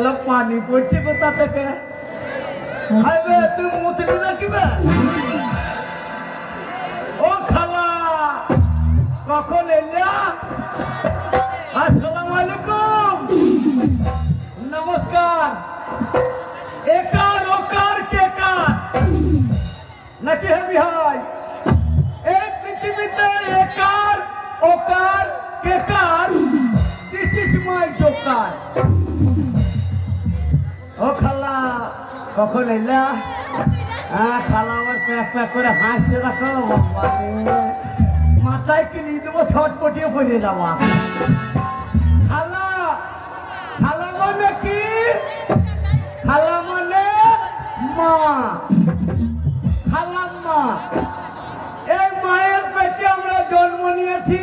পানি পড়ছে কোথা থেকে? হাইবে তুই মুতলি রাখিবে? ও খালা কখন এলা? আসসালামু আলাইকুম। নমস্কার। একার ওকার কেকার নাকি হে বিহাই? এই পৃথিবীতে একার ওকার কেকার, দিস ইজ মাই জোকার। ও খালা কখন এলা? হ্যাঁ খালা আমার প্যাক প্যাক করে হাসছে রাখো। মাথায় কিনে দেবো, ছটপটিয়ে পড়ে যাওয়া। খালা খালা মানে কি? খালা মানে মা, খালাম্মা। এই মায়ের পেটে আমরা জন্ম নিয়েছি।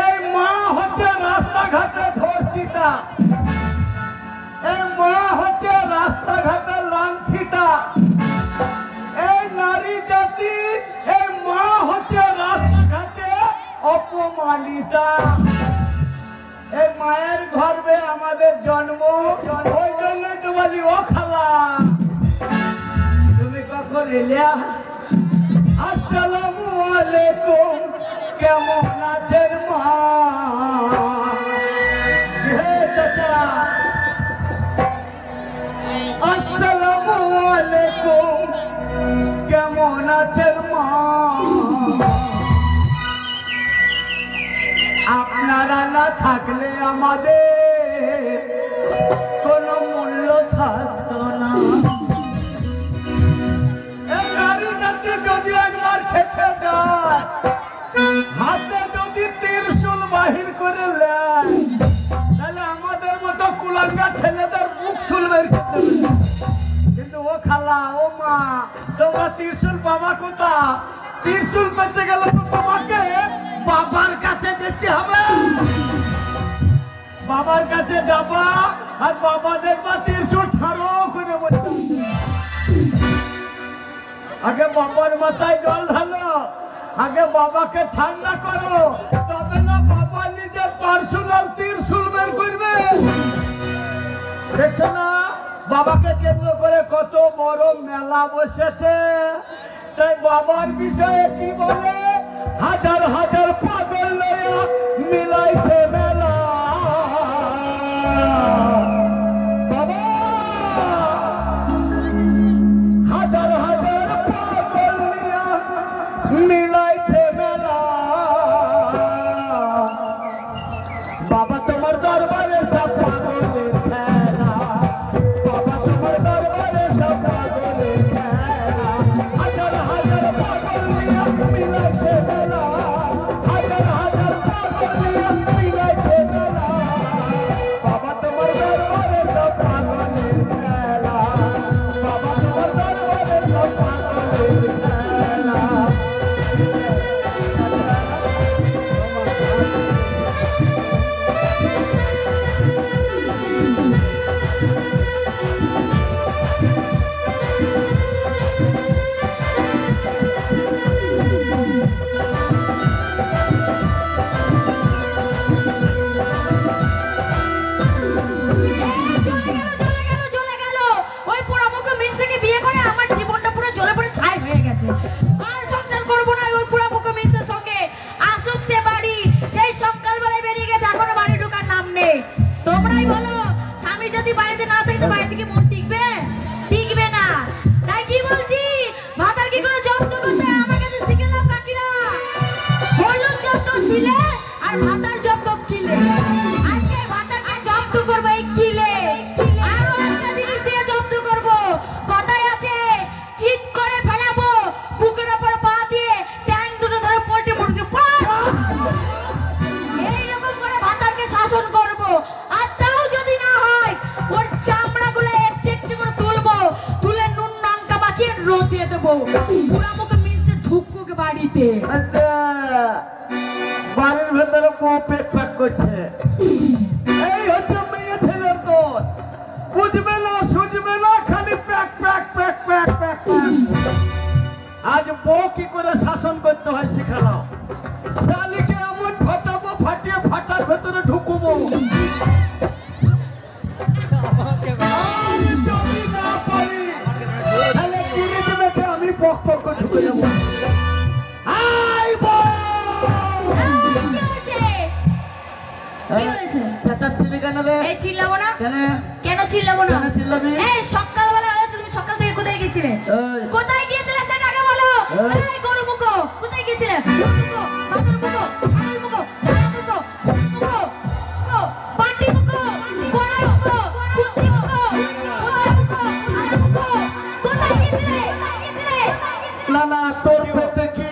এই মা হচ্ছে রাস্তাঘাটে ধর্ষিতা, এই মা হচ্ছে রাস্তাঘাটে লাঞ্ছিতা। এই নারী জাতি, এই মা হচ্ছে রাস্তাঘাটে অপমানিতা। এই মায়ের গর্ভে আমাদের জন্ম, ওই জন্যই তো বলি ও খালা তুমি কখন এলিয়া? আসসালামু আলাইকুম, কেমন আছেন মা? হে চাচা আসসালামু আলাইকুম, কেমন আছেন মা? আপনারা না থাকলে আমাদের কোনো মূল্য থাকতো না। এই নারী জাতি যদি একবার খেতে যায়, হাতে যদি ত্রিশূল বাহির করে নেয়, তাহলে আমাদের মতো কুলাঙ্গা ছেলেদের বুক শুল বের করতে হবে। কিন্তু ও খালা ও মা, তোমরা ত্রিশূল পাবা কোথা? ত্রিশূল পেতে গেলে তো তোমাকে বাবার কাছে যেতে হবে। বাবার কাছে যাবা আর বাবা দেখবা ত্রিশূল ঠাড়ো করে বসে। আগে বাবার মাথায় জল ঢালো, আগে বাবাকে ঠান্ডা করো, তবে না বাবা নিজের পার্সোনাল ত্রিশূল বের করবে। দেখছো না বাবাকে কেন্দ্র করে কত বড় মেলা বসেছে। তাই বাবার বিষয়ে কি বলে? হাজার হাজার পাগল লয়া মিলাইছে মেলা। বাবা হাজার হাজার পাগল লয়া মিলাইছে মেলা। বাবা তোমার দরবারে সব পাগলের খেলা, বাবা তোমার দরবারে সব পাগলের খেলা। হাজার হাজার পাগল লয়া মিলাইছে মেলা, হাজার হাজার পাগল লয়া মিলাইছে মেলা। বাবা তোমার দরবারে সব পাগলের খেলা, বাবা তোমার দরবারে সব পাগলের খেলা। তোমরাই বলো, স্বামী যদি বাড়িতে না থাকে তো বাড়িতে কি মন টিকবে? টিকবে না। তাই কি বলছি, ভাতার কি করে জব্দ করতে হয় আমার কাছে শিখে নাও কাকিরা। হলুদ জব্দ ছিলে আর ভাতার জব্দ কিলে। আজকে ভাতারকে জব্দ করবো এই কিলে, আরো একটা জিনিস দিয়ে জব্দ করবো। কথায় আছে চিৎ করে ফেলাবো, বুকের ওপর পা দিয়ে ট্যাং দুটো ধরে পোল্টে মুরগি এইরকম করে ভাতারকে শাসন করবো। আর তাও যদি না হয়, ওর চামড়াগুলো একটু একটু করে তুলবো, তুলে নুন লঙ্কা মাখিয়ে রোদ দিয়ে দেবো। পুরা মুখে মিশে ঢুকুকে বাড়িতে। বাড়ির ভেতরে পেট প্যাক করছে। এই হচ্ছে মেয়ে ছেলের দোষ। বুঝবে না সুঝবে না, খালি pack pack pack pack pack. আজ বউ কি করে শাসন করতে হয় শিখালাও। শালিকে এমন ফাটাবো, ফাটিয়ে ফাটার ভেতরে ঢুকুবো। কি হয়েছে? চেঁচাচ্ছিলি কেন রে? এই চিল্লাবো না? কেন? কেন চিল্লাবো না? কেন চিল্লাবি? এই সকালবেলা হয়েছে, তুমি সকাল থেকে কোথায় গিয়েছিলে? এই। কোথায় গিয়েছিলে সেটা আগে বলো। এই। এই গরু মুখো, কোথায় গিয়েছিলে? গরু মুখো, বাদর মুখো, ছাগল মুখো, ভেড়া মুখো, মুখো, মুখো, পাটি মুখো, গোড়া মুখো, কুত্তি মুখো, কুত্তা মুখো, আলা মুখো। কোথায় গিয়েছিলে? কোথায় গিয়েছিলে? না না, তোর পেটে কি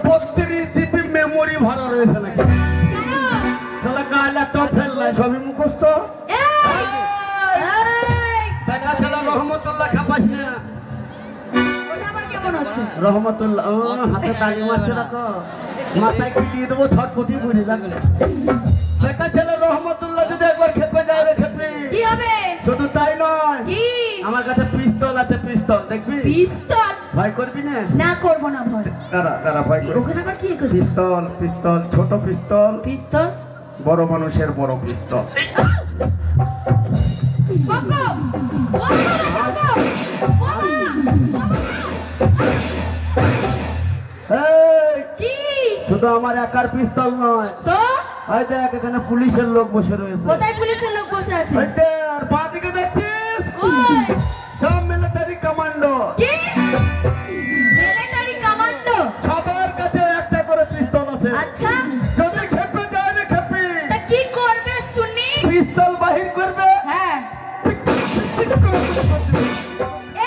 32 জিবি মেমোরি ভরা রয়েছে নাকি? কেন? শালা গালে টপ ফেল নাই, সবই মুখস্থ। এই! এই! বেটা ছেলে রহমতুল্লাহ খাপাস না। ওটা আবার কেমন হচ্ছে? রহমতুল্লাহ হাতে তালি মারছে দেখো, মাথায় কিলিয়ে দেবো, ছটফটি পড়ে যাবে। বেটা ছেলে রহমতুল্লাহ যদি একবার খেপে যায় রে খেপে। কি হবে? শুধু তাই নয়, কি? আমার কাছে পিস্তল আছে, পিস্তল দেখবি? পিস্তল? ভয় করবি না? না করবো না ভয়। দাঁড়া দাঁড়া, ভয় করবি? ওখানে আবার কি করছে? পিস্তল পিস্তল, ছোট পিস্তল, পিস্তল? বড় মানুষের বড় পিস্তল। বকো! বকো! এই, কি? শুধু আমার একার পিস্তল নয়, তো ওই দেখ এখানে পুলিশের লোক বসে রয়েছে। কোথায় পুলিশের লোক বসে আছে? ওই দেখ, আর বাঁ দিকে দেখছিস? কই? সব মিলিটারি কমান্ডো। কি? Military commando? সবার কাছে একটা করে পিস্তল আছে। আচ্ছা, যদি খেপে যায় রে খেপে, তা কি করবে শুনি? পিস্তল বাহির করবে। হ্যাঁ। ঠিক করে গুলি করে দিবে।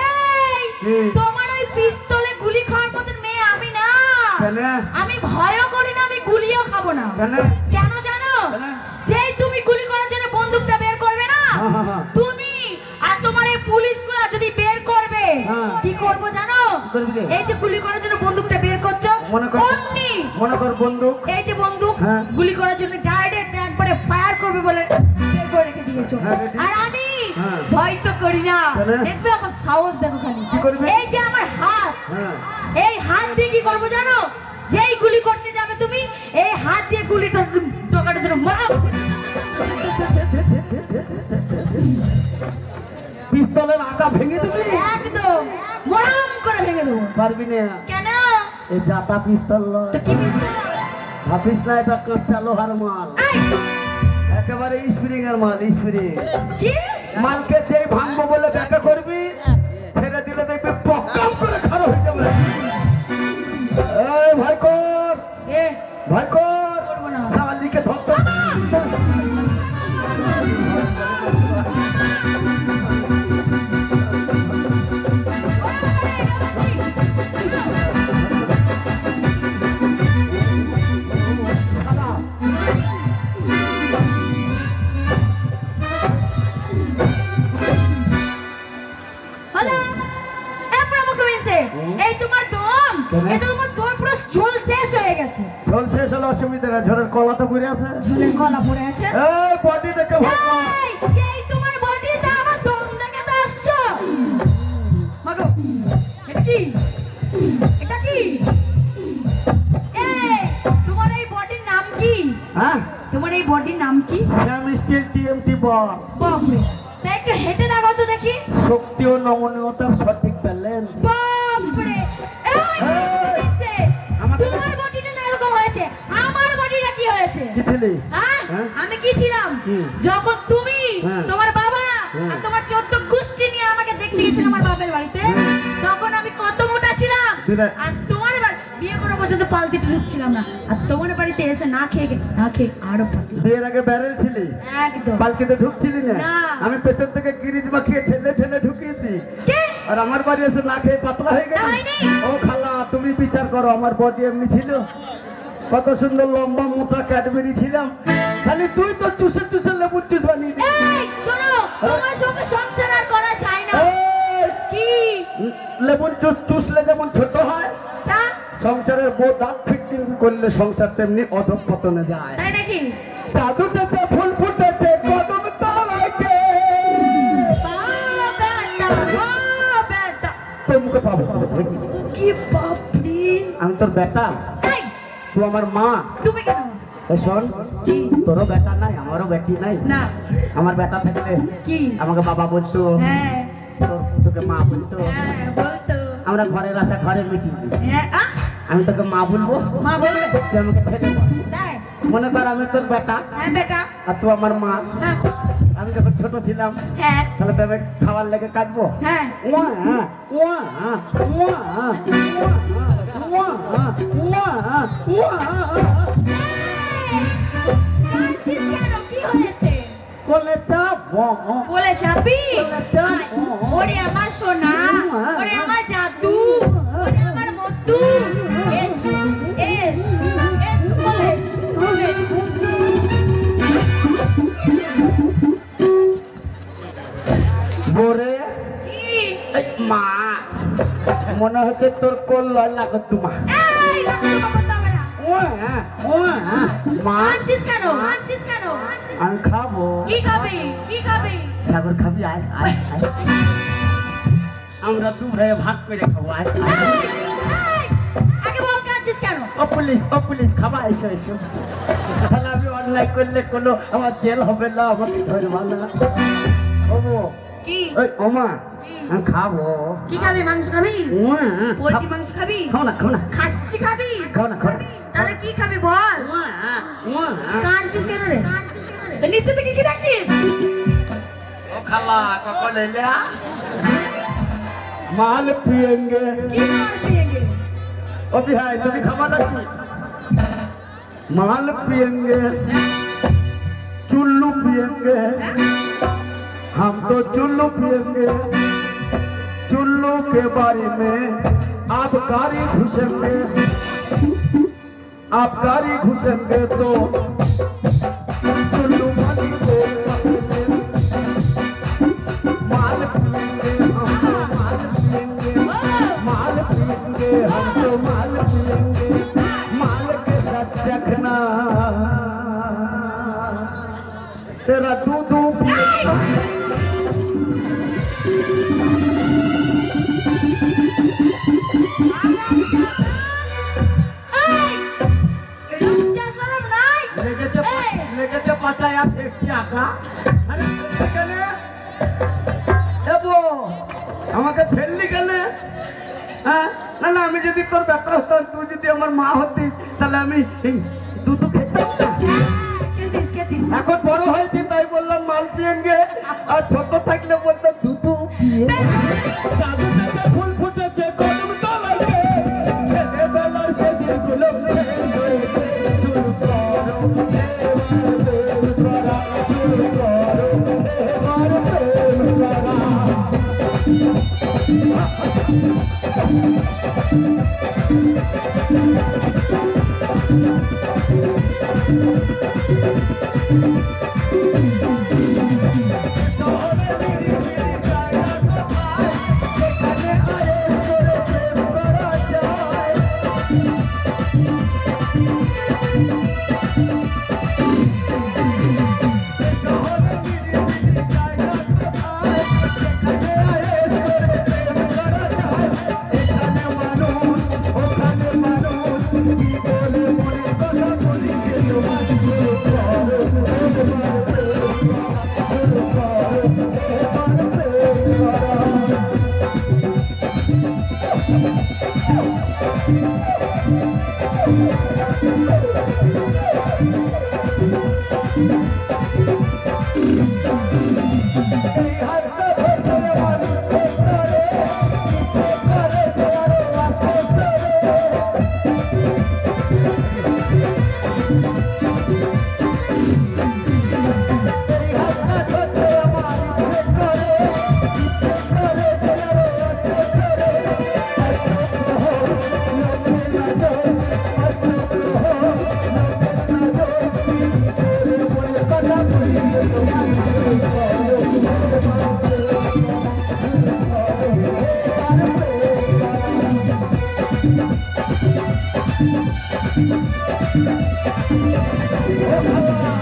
এই, কি? তোমার ওই পিস্তলে গুলি খাওয়ার মতন মেয়ে আমি না। কেন? আমি ভয়ও করি না, আমি গুলিও খাবো না। কেন? কেন জানো? কেন? যেই তুমি গুলি করার জন্য বন্দুকটা বের করবে না, হ্যাঁ। তুমি আর তোমার এই পুলিশগুলা যদি বের করবে, হ্যাঁ। কি করবো জানো? কি করবি রে? এই যে গুলি করার জন্য বন্দুকটা বের করছো, মনে কর, অমনি মনে কর বন্দুক। এই যে বন্দুক হ্যাঁ। গুলি করার জন্য ডাইরেক্ট একবারে ফায়ার করবে বলে বের করে রেখে দিয়েছো। হ্যাঁ, ready? আর আমি হ্যাঁ। ভয় তো করি না। কেন? দেখবে আমার সাহস দেখো খালি। কি করবে? এই যে আমার হাত, হ্যাঁ। এই হাত দিয়ে কি করবো জানো? যেই গুলি করতে যাবে তুমি, এই হাত দিয়ে গুলিটা টোকাটা যেন মার। পিস্তলের আঁকা ভেঙে দিবি? একদম মরাম করে ভেঙে দেবো। পারবি না। কেন? এই জাতা পিস্তল নয়। তো কি পিস্তল? ভাবিস না এটা কাঁচা লোহার মাল, এই, একেবারে স্প্রিং এর মাল, স্প্রিং। কি? মালকে যেই ভাঙবো বলে ব্যাখ্যা করবি, ছেড়ে দিলে দেখবি পক্কাম করে খারাপ হয়ে যাবে। এই ভয় কর, এ, ভয় কর, করবো না। শালিকে ধরতে। হ্যালো, এ প্রমুখ মিনসে, এই তোমার দম, কেন? এই তো তোমার জোর পুরো ঝোল শেষ হয়ে গেছে। ঝোল শেষ হলে অসুবিধা না, ঝোলের কলা তো ঘুরে আছে। ঝোলের গলা পড়ে আছে। এই বডি দেখে ভয় কর। এই তোমার বডিতে আমার দম দেখাতে আসছো? মাগো, এটা কি? এটা কি? এই, তোমার এই বডির নাম কি? হ্যাঁ, তোমার এই বডির নাম কি? শ্যাম স্টিল টিএমটি বল। বাপরে, তা একটু হেঁটে দেখাও তো দেখি। শক্তি ও নমনীয়তার সঠিক ব্যালেন্স। বাপরে, এই মিনসে, তোমার বডিটা না এরকম হয়েছে, আমার বডিটা কি হয়েছে? কি ছিলি? হ্যাঁ? হ্যাঁ? আমি কি ছিলাম? কি? যখন তুমি, হ্যাঁ। তোমার বাবা হ্যাঁ। আর তোমার 14 গোষ্ঠী নিয়ে আমাকে দেখতে গেছিল আমার বাপের বাড়িতে, তখন আমি কত মোটা ছিলাম। ছিলে। আর তোমার বিয়ে করা পর্যন্ত পালতিতে ঢুকছিলাম না, আর তোমার বাড়িতে এসে না খেয়ে আরো পাতলা। বিয়ের আগে ব্যারেল ছিলি, একদম। পালকিতে ঢুকছিলি না? না। আমি পেছন থেকে গিরিজ মাখিয়ে ঠেলে ঠেলে ঢুকিয়েছি, কে? আর আমার বাড়ি এসে না খেয়ে পাতলা হয়ে গেল। হয়নি। ও খালা, তুমি বিচার করো, আমার বডি এমনি ছিল? কত সুন্দর লম্বা মোটা ক্যাডবেরি ছিলাম, খালি তুই তো চুষে চুষে লেবু চুষ বানিয়ে দিলি। এই শোনো, তোমার সঙ্গে সংসার আর করা যায় না। এই, কি? লেবু চুষ চুষলে যেমন ছোট হয়, আচ্ছা, সংসারের বউ দাঁত ফিটিং করলে সংসার তেমনি অধঃপতনে যায়। তাই নাকি? জাদুতেছে ফুল ফুটেছে কদম তলায় কে, বেটা, তোর মুখে পাবো। কি বাপরে! আমি তোর বেটা, এই, তুই আমার মা। তুমি কেন? এ শোন, কি? তোরও বেটা নাই, আমারও বেটি নাই। না। আমার বেটা থাকলে কি? আমাকে বাবা বলতো, হ্যাঁ, তোকে মা বলতো। হ্যাঁ, বলতো। আমরা ঘরের আশা ঘরে মিটিয়ে দিই। হ্যাঁ, আমি তোকে মা বলবো, মা বলবে? তুই আমাকে ছেড়ে বল। তাই? মনে কর আমি তোর বেটা হ্যাঁ বেটা আর তুই আমার মা। হ্যাঁ আমি যখন ছোট ছিলাম হ্যাঁ তাহলে তবে খাবার লেগে কাটবো। হ্যাঁ ওয়া ওয়া ওয়া ওয়া ওয়া ওয়া। কাঁদছিস কেন? কি হয়েছে? কোলে চাপো বলে যাবি? চাপো। ওরে আমার সোনা, ওরে আমার জাদু, ওরে আমার মধু। এস এস এস বলে এস, বলে এস। বোরে কি? এই মা মনে হচ্ছে তোর কোল লয় লাগো তোমা। এই লক্ষ্য করতে হবে না। ওয়া ওয়া মা কাঁদছিস কেন? কাঁদছিস কেন? আমি খাবো। কি খাবি? কি খাবি? সাগর খাবি? আয় আয় আয়। আমরা দু ভাই ভাগ করে খাবো। আয় আয়। এই, এই, আগে বল কাঁদছিস কেন? ও পুলিশ খাবা এসো এসো এসো। তাহলে আমি অন্যায় করলে কোনো আমার জেল হবে না, আমাকে ধরবা না। ওমো কি? ওই ওমা কি? আমি খাবো। কি খাবি? মাংস খাবি? ওয়া পোল্ট্রি মাংস খাবি? খাও না খাও না খাসি খাবি? খাও না খাও না। তাহলে কি খাবি বল? ওয়া ওয়া কাঁদছিস কেন রে? তো নিচে থেকে কি দেখছিস? ও খালা কখন এলে? মাল পিয়েঙ্গে। কি মার পিয়েগে? ओ बिहाई तुम खावा लगी माल पियेंगे चुल्लू पियेंगे हम तो चुल्लू पियेंगे चुल्लू के बारे में आप गाड़ी घुसेंगे आप गाड़ी घुसेंगे तो चुल्लू वाली को पकड़ेंगे। माल पियेंगे हम तो माल पियेंगे माल पियेंगे हम तो माल पियेंगे माल के साथ चखना तेरा दूध पिएगा। লজ্জা শরম নাই? লেগেছে পাচায় আছে চাকা। আরে এখানে এবো আমাকে ফেললি গেলে? হ্যাঁ না না আমি যদি তোর ব্যাপার হতাম, তুই যদি আমার মা হতিস তাহলে আমি দুধ খেতাম না। খেতিস খেতিস। এখন বড় হয়েছি তাই বললাম মাল পিয়েঙ্গে, আর ছোট থাকলে বলতাম দুধ পিয়ে। জাদু থেকে ফুল ফুটেছে কদম তলাইতে, ছেলেবেলার সেদিনগুলো শেষ হয়েছে। শুরু করো এবার প্রেম করা, শুরু করো এবার প্রেম করা। Oh,